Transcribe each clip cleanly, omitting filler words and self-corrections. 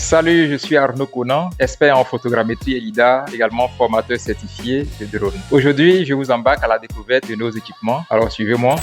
Salut, je suis Arnaud Conan, expert en photogrammétrie et LiDAR, également formateur certifié de drone. Aujourd'hui, je vous embarque à la découverte de nos équipements. Alors suivez-moi.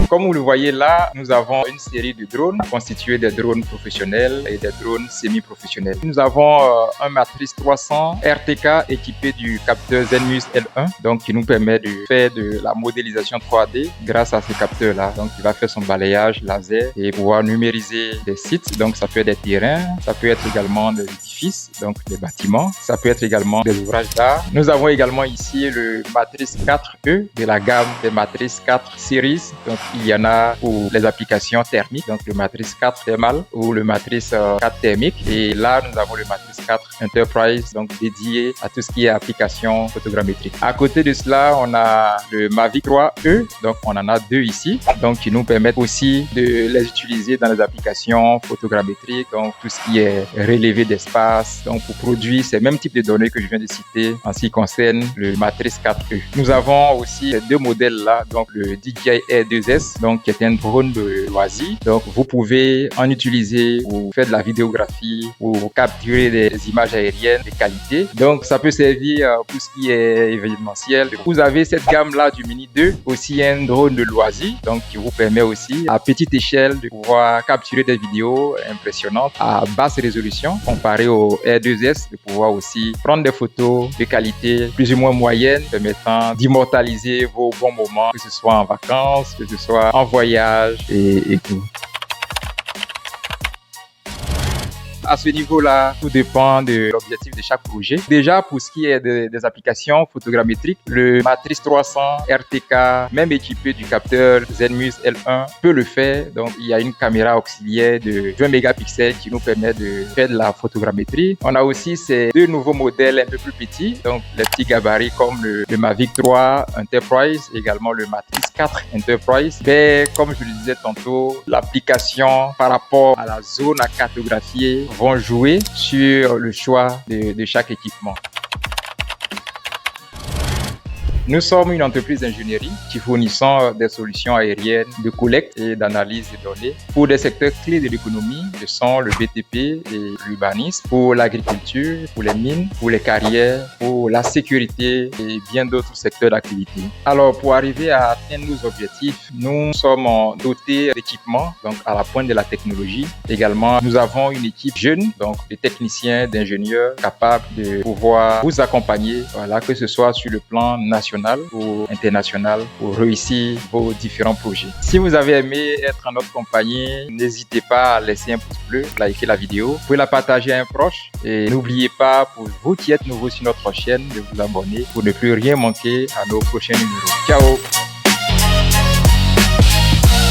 Comme vous le voyez là, nous avons une série de drones constitués des drones professionnels et des drones semi-professionnels. Nous avons un Matrice 300 RTK équipé du capteur Zenmuse L1, donc qui nous permet de faire de la modélisation 3D grâce à ce capteur-là. Donc, il va faire son balayage laser et pouvoir numériser des sites. Donc, ça peut être des terrains, ça peut être également des édifices, donc des bâtiments, ça peut être également des ouvrages d'art. Nous avons également ici le Matrice 4E de la gamme des Matrice 4 Series. Donc, il y en a pour les applications thermiques, donc le Matrice 4 thermal ou le Matrice 4 thermique. Et là, nous avons le Matrice 4 Enterprise, donc dédié à tout ce qui est application photogrammétrique. À côté de cela, on a le Mavic 3E, donc on en a deux ici, donc qui nous permettent aussi de les utiliser dans les applications photogrammétriques, donc tout ce qui est relevé d'espace, donc pour produire ces mêmes types de données que je viens de citer en ce qui concerne le Matrice 4E. Nous avons aussi ces deux modèles là, donc le DJI Air 2S, donc qui est un drone de loisir. Donc vous pouvez en utiliser pour faire de la vidéographie, pour capturer des images aériennes de qualité. Donc ça peut servir pour ce qui est événementiel. Vous avez cette gamme là du Mini 2, aussi un drone de loisir, donc qui vous permet aussi à petite échelle de pouvoir capturer des vidéos impressionnantes à basse résolution comparé au Air 2S, de pouvoir aussi prendre des photos de qualité plus ou moins moyenne permettant d'immortaliser vos bons moments, que ce soit en vacances, que ce soit en voyage et tout. À ce niveau-là, tout dépend de l'objectif de chaque projet. Déjà, pour ce qui est des applications photogrammétriques, le Matrice 300 RTK, même équipé du capteur Zenmuse L1, peut le faire. Donc, il y a une caméra auxiliaire de 20 mégapixels qui nous permet de faire de la photogrammétrie. On a aussi ces deux nouveaux modèles un peu plus petits, donc les petits gabarits comme le Mavic 3 Enterprise, également le Matrice 4 Enterprise. Mais comme je le disais tantôt, l'application par rapport à la zone à cartographier vont jouer sur le choix de chaque équipement. Nous sommes une entreprise d'ingénierie qui fournissons des solutions aériennes de collecte et d'analyse des données pour des secteurs clés de l'économie, que sont le BTP et l'urbanisme, pour l'agriculture, pour les mines, pour les carrières, pour la sécurité et bien d'autres secteurs d'activité. Alors, pour arriver à atteindre nos objectifs, nous sommes dotés d'équipements, donc à la pointe de la technologie. Également, nous avons une équipe jeune, donc de techniciens, d'ingénieurs capables de pouvoir vous accompagner, voilà, que ce soit sur le plan national ou international pour réussir vos différents projets. Si vous avez aimé être en notre compagnie, n'hésitez pas à laisser un pouce bleu, liker la vidéo, vous pouvez la partager à un proche et n'oubliez pas, pour vous qui êtes nouveaux sur notre chaîne, de vous abonner pour ne plus rien manquer à nos prochains numéros. Ciao!